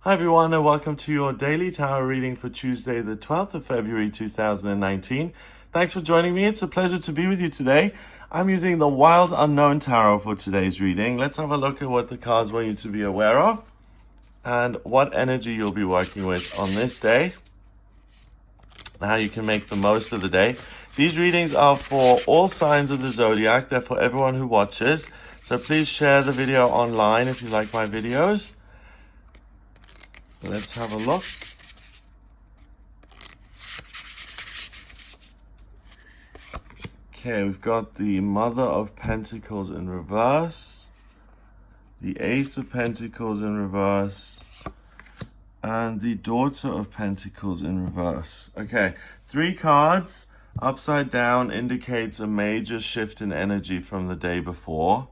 Hi everyone, and welcome to your daily tarot reading for Tuesday, the 12th of February 2019. Thanks for joining me. It's a pleasure to be with you today. I'm using the Wild Unknown Tarot for today's reading. Let's have a look at what the cards want you to be aware of and what energy you'll be working with on this day and how you can make the most of the day. These readings are for all signs of the zodiac. They're for everyone who watches. So please share the video online if you like my videos. Let's have a look. Okay, we've got the Mother of Pentacles in reverse, the Ace of Pentacles in reverse, and the Daughter of Pentacles in reverse. Okay, 3 cards upside down indicates a major shift in energy from the day before.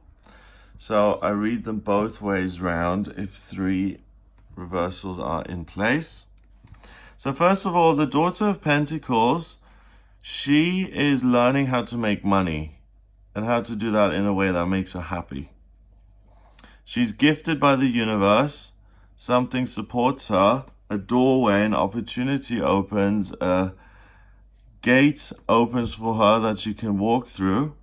So I read them both ways round if 3 reversals are in place. So first of all, the Daughter of Pentacles, she is learning how to make money and how to do that in a way that makes her happy. She's gifted by the universe. Something supports her. A doorway, an opportunity opens, a gate opens for her that she can walk through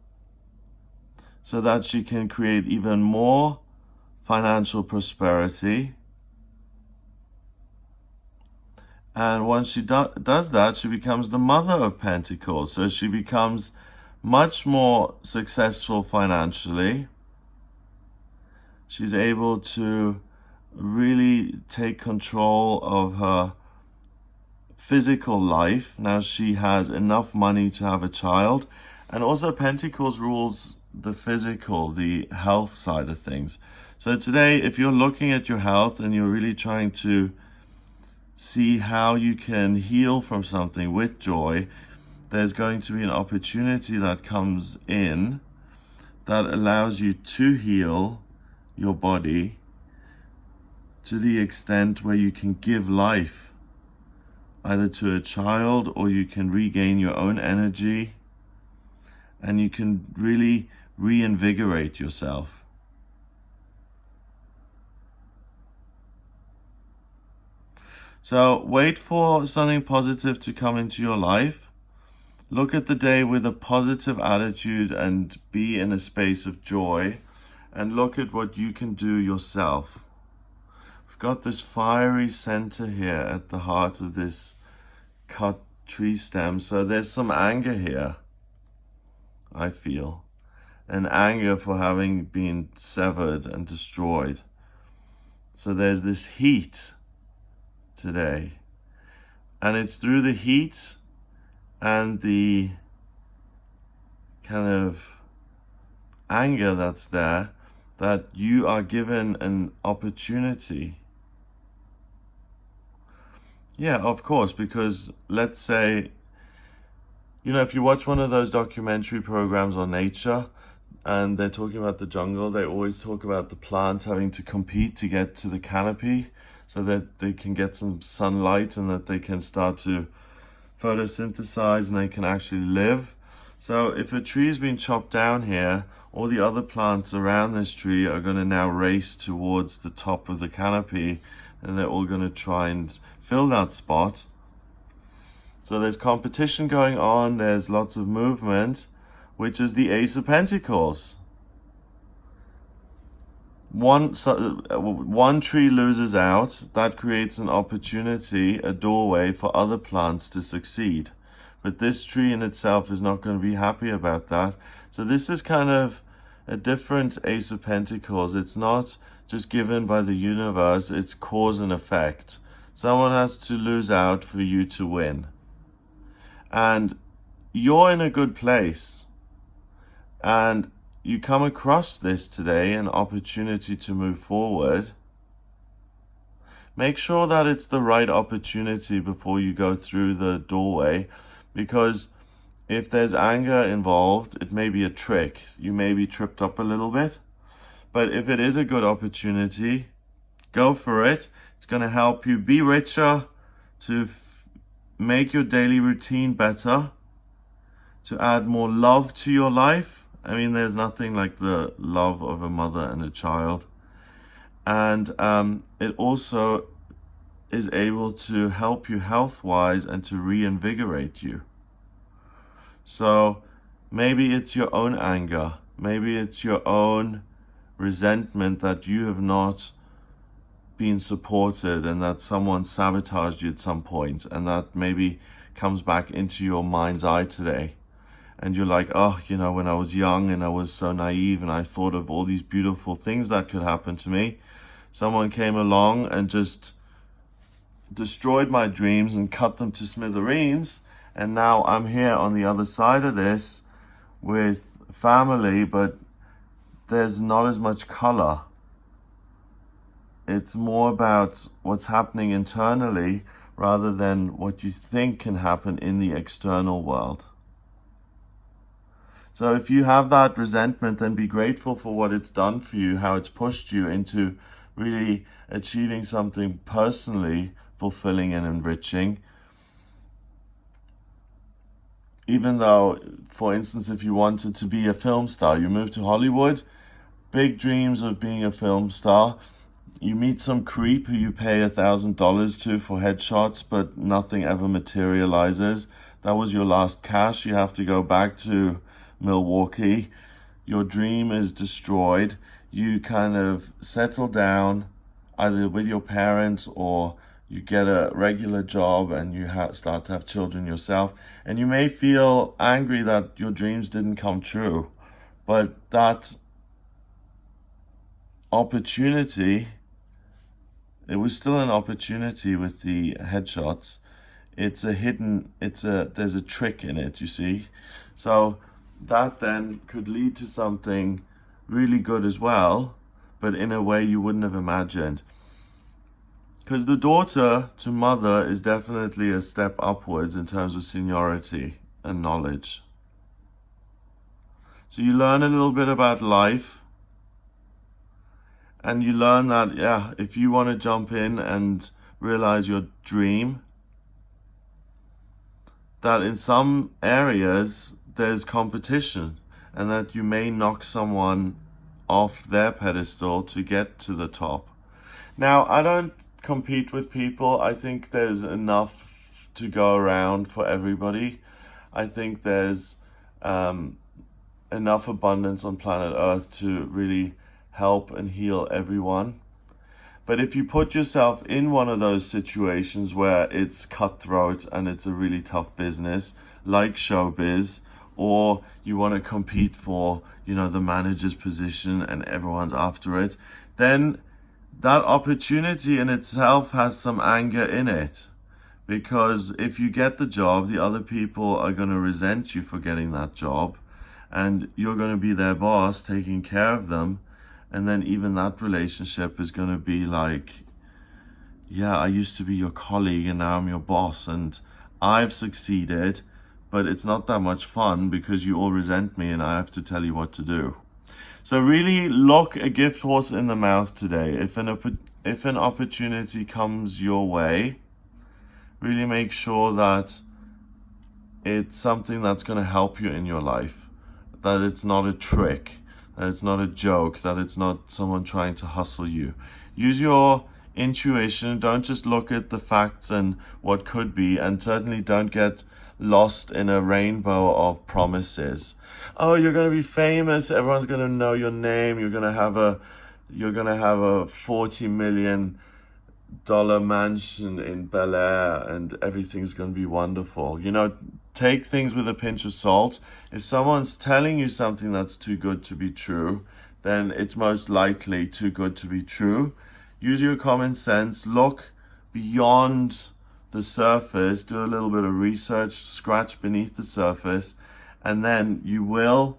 so that she can create even more financial prosperity. And once she does that, she becomes the Mother of Pentacles. So she becomes much more successful financially. She's able to really take control of her physical life. Now she has enough money to have a child. And also Pentacles rules the physical, the health side of things. So today, if you're looking at your health and you're really trying to see how you can heal from something with joy, there's going to be an opportunity that comes in that allows you to heal your body to the extent where you can give life either to a child, or you can regain your own energy and you can really reinvigorate yourself. So wait for something positive to come into your life. Look at the day with a positive attitude and be in a space of joy. And look at what you can do yourself. We've got this fiery center here at the heart of this cut tree stem. So there's some anger here, I feel. An anger for having been severed and destroyed. So there's this heat today, and it's through the heat and the kind of anger that's there that you are given an opportunity. Yeah, of course, because let's say, if you watch one of those documentary programs on nature and they're talking about the jungle, they always talk about the plants having to compete to get to the canopy so that they can get some sunlight and that they can start to photosynthesize and they can actually live. So if a tree has been chopped down here, all the other plants around this tree are going to now race towards the top of the canopy, and they're all going to try and fill that spot. So there's competition going on, there's lots of movement, which is the Ace of Pentacles. One tree loses out, that creates an opportunity, a doorway for other plants to succeed. But this tree in itself is not going to be happy about that. So this is kind of a different Ace of Pentacles. It's not just given by the universe, it's cause and effect. Someone has to lose out for you to win. And you're in a good place. And you come across this today, an opportunity to move forward. Make sure that it's the right opportunity before you go through the doorway, because if there's anger involved, it may be a trick. You may be tripped up a little bit. But if it is a good opportunity, go for it. It's going to help you be richer, to make your daily routine better, to add more love to your life. I mean, there's nothing like the love of a mother and a child. And it also is able to help you health-wise and to reinvigorate you. So maybe it's your own anger, maybe it's your own resentment that you have not been supported and that someone sabotaged you at some point, and that maybe comes back into your mind's eye today. And you're like, oh, when I was young and I was so naive and I thought of all these beautiful things that could happen to me, someone came along and just destroyed my dreams and cut them to smithereens. And now I'm here on the other side of this with family, but there's not as much color. It's more about what's happening internally rather than what you think can happen in the external world. So if you have that resentment, then be grateful for what it's done for you, how it's pushed you into really achieving something personally fulfilling and enriching. Even though, for instance, if you wanted to be a film star, you move to Hollywood, big dreams of being a film star, you meet some creep who you pay $1,000 to for headshots, but nothing ever materializes. That was your last cash. You have to go back to Milwaukee. Your dream is destroyed. You kind of settle down either with your parents or you get a regular job and you start to have children yourself. And you may feel angry that your dreams didn't come true, but that opportunity, it was still an opportunity with the headshots. There's a trick in it, you see. So that then could lead to something really good as well, but in a way you wouldn't have imagined. Because the daughter to mother is definitely a step upwards in terms of seniority and knowledge. So you learn a little bit about life, and you learn that, if you want to jump in and realize your dream, that in some areas there's competition and that you may knock someone off their pedestal to get to the top. Now, I don't compete with people. I think there's enough to go around for everybody. I think there's enough abundance on planet Earth to really help and heal everyone. But if you put yourself in one of those situations where it's cutthroat and it's a really tough business, like showbiz, or you want to compete for, the manager's position and everyone's after it, then that opportunity in itself has some anger in it. Because if you get the job, the other people are going to resent you for getting that job, and you're going to be their boss, taking care of them. And then even that relationship is going to be like, I used to be your colleague and now I'm your boss and I've succeeded, but it's not that much fun because you all resent me and I have to tell you what to do. So really look a gift horse in the mouth today. If an opportunity comes your way, really make sure that it's something that's going to help you in your life, that it's not a trick, that it's not a joke, that it's not someone trying to hustle you. Use your intuition. Don't just look at the facts and what could be, and certainly don't get lost in a rainbow of promises. Oh, you're going to be famous. Everyone's going to know your name. You're going to have a $40 million mansion in Bel Air and everything's going to be wonderful. Take things with a pinch of salt. If someone's telling you something that's too good to be true, then it's most likely too good to be true. Use your common sense. Look beyond the surface. Do a little bit of research. Scratch beneath the surface. And then you will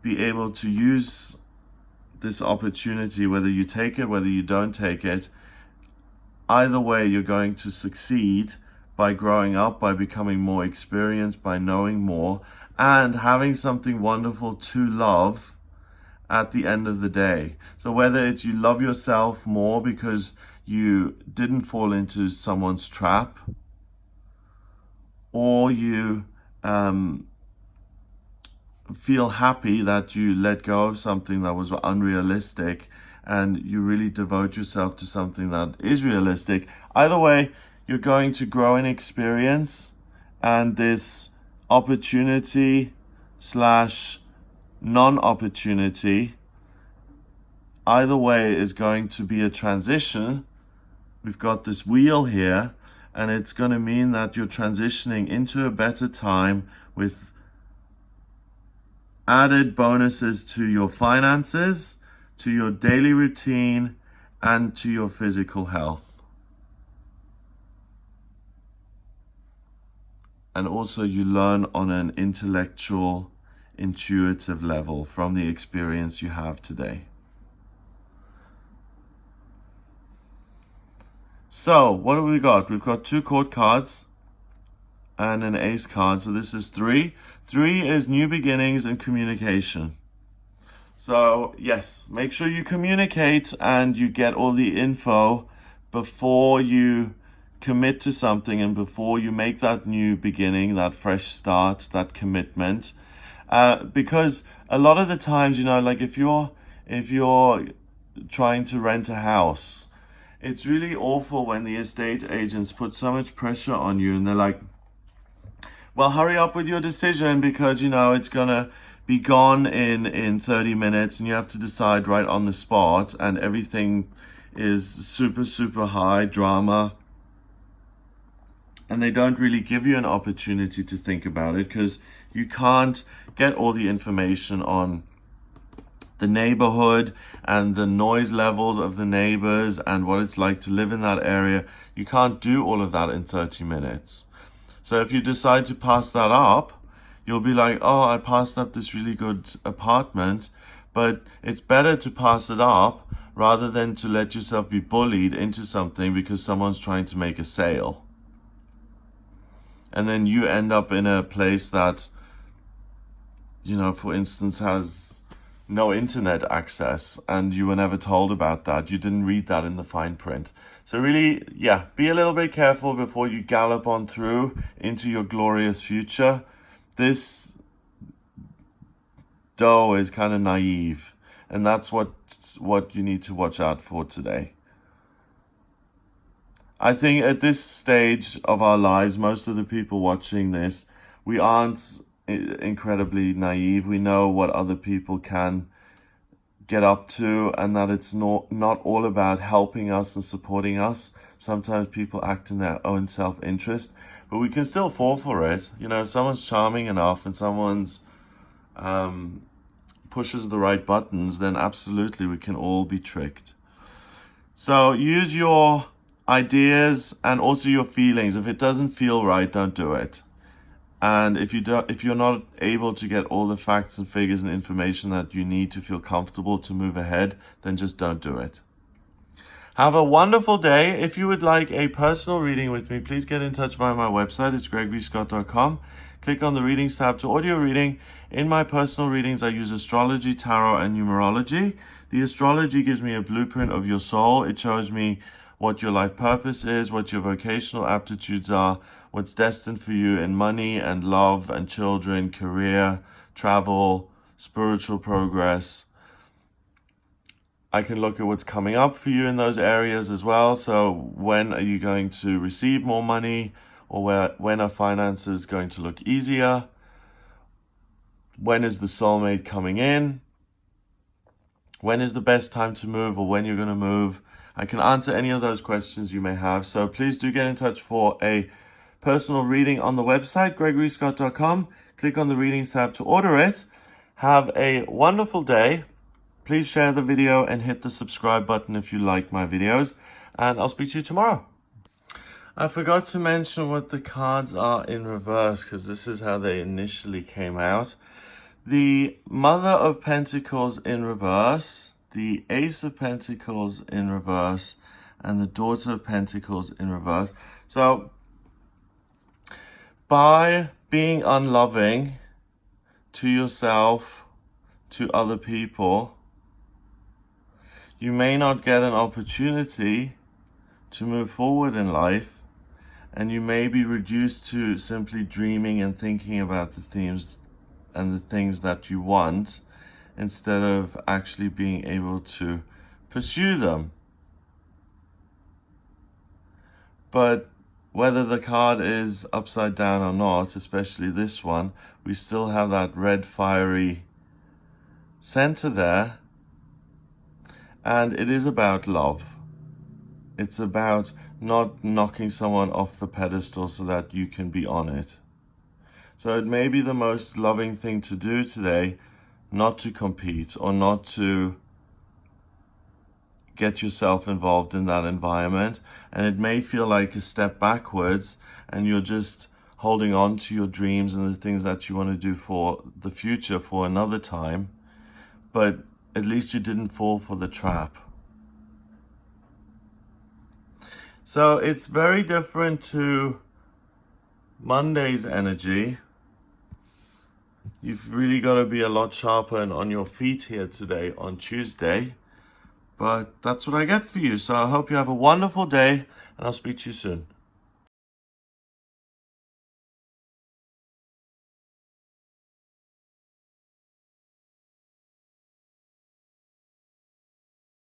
be able to use this opportunity, whether you take it, whether you don't take it. Either way, you're going to succeed by growing up, by becoming more experienced, by knowing more, and having something wonderful to love at the end of the day. So whether it's you love yourself more because you didn't fall into someone's trap, or you feel happy that you let go of something that was unrealistic and you really devote yourself to something that is realistic. Either way, you're going to grow in experience, and this opportunity slash non-opportunity, either way, is going to be a transition. We've got this wheel here, and it's going to mean that you're transitioning into a better time with added bonuses to your finances, to your daily routine, and to your physical health. And also you learn on an intellectual, intuitive level from the experience you have today. So, what have we got? We've got 2 court cards and an ace card. So this is 3. 3 is new beginnings and communication. So, yes, make sure you communicate and you get all the info before you commit to something and before you make that new beginning, that fresh start, that commitment. Because a lot of the times, like if you're trying to rent a house, it's really awful when the estate agents put so much pressure on you and they're like, well, hurry up with your decision because, it's going to be gone in 30 minutes and you have to decide right on the spot, and everything is super, super high drama. And they don't really give you an opportunity to think about it because you can't get all the information on the neighborhood and the noise levels of the neighbors and what it's like to live in that area. You can't do all of that in 30 minutes. So if you decide to pass that up, you'll be like, oh, I passed up this really good apartment, but it's better to pass it up rather than to let yourself be bullied into something because someone's trying to make a sale. And then you end up in a place that, for instance, has no internet access, and you were never told about that. You didn't read that in the fine print. So really, be a little bit careful before you gallop on through into your glorious future. This dough is kind of naive, and that's what you need to watch out for today. I think at this stage of our lives, most of the people watching this, we aren't incredibly naive. We know what other people can get up to, and that it's not all about helping us and supporting us. Sometimes people act in their own self-interest, but we can still fall for it. If someone's charming enough and someone's pushes the right buttons, then absolutely we can all be tricked. So use your ideas and also your feelings. If it doesn't feel right, don't do it. And if you're not able to get all the facts and figures and information that you need to feel comfortable to move ahead, then just don't do it. Have a wonderful day. If you would like a personal reading with me, please get in touch via my website. It's gregoryscott.com. Click on the readings tab to audio reading. In my personal readings, I use astrology, tarot, and numerology. The astrology gives me a blueprint of your soul. It shows me what your life purpose is, what your vocational aptitudes are, what's destined for you in money and love and children, career, travel, spiritual progress. I can look at what's coming up for you in those areas as well. So when are you going to receive more money, or when are finances going to look easier? When is the soulmate coming in? When is the best time to move, or when you're going to move? I can answer any of those questions you may have. So please do get in touch for a personal reading on the website, gregoryscott.com. Click on the readings tab to order it. Have a wonderful day. Please share the video and hit the subscribe button if you like my videos. And I'll speak to you tomorrow. I forgot to mention what the cards are in reverse, because this is how they initially came out. The Mother of Pentacles in reverse, the Ace of Pentacles in reverse, and the Daughter of Pentacles in reverse. So, by being unloving to yourself, to other people, you may not get an opportunity to move forward in life, and you may be reduced to simply dreaming and thinking about the themes and the things that you want, instead of actually being able to pursue them. But whether the card is upside down or not, especially this one, we still have that red fiery center there. And it is about love. It's about not knocking someone off the pedestal so that you can be on it. So it may be the most loving thing to do today, not to compete or not to get yourself involved in that environment. And it may feel like a step backwards and you're just holding on to your dreams and the things that you want to do for the future for another time. But at least you didn't fall for the trap. So it's very different to Monday's energy. You've really got to be a lot sharper and on your feet here today on Tuesday. But that's what I get for you. So I hope you have a wonderful day and I'll speak to you soon.